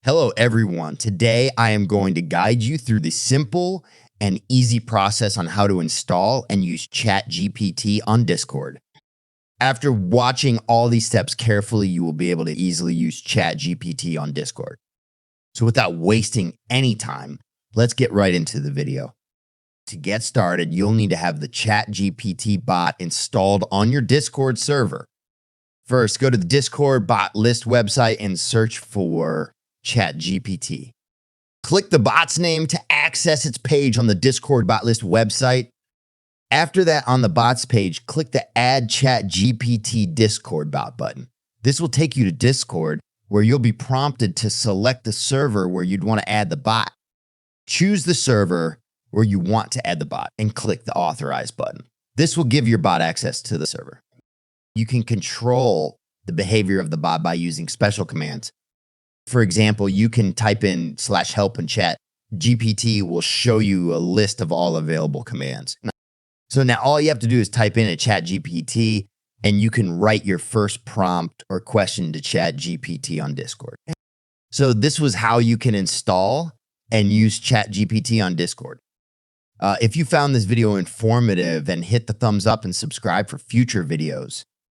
Hello, everyone. Today, I am going to guide you through the simple and easy process on how to install and use ChatGPT on Discord. After watching all these steps carefully, you will be able to easily use ChatGPT on Discord. So without wasting any time, let's get right into the video. To get started, you'll need to have the ChatGPT bot installed on your Discord server. First, go to the Discord bot list website and search for ChatGPT. Click the bot's name to access its page on the Discord bot list website. After that, on the bot's page, click the Add ChatGPT Discord bot button. This will take you to Discord, where you'll be prompted to select the server where you'd want to add the bot. Choose the server where you want to add the bot and click the Authorize button. This will give your bot access to the server. You can control the behavior of the bot by using special commands. For example, you can type in /help and chat. GPT will show you a list of all available commands. So now all you have to do is type in a ChatGPT and you can write your first prompt or question to ChatGPT on Discord. So this was how you can install and use ChatGPT on Discord. If you found this video informative, then hit the thumbs up and subscribe for future videos.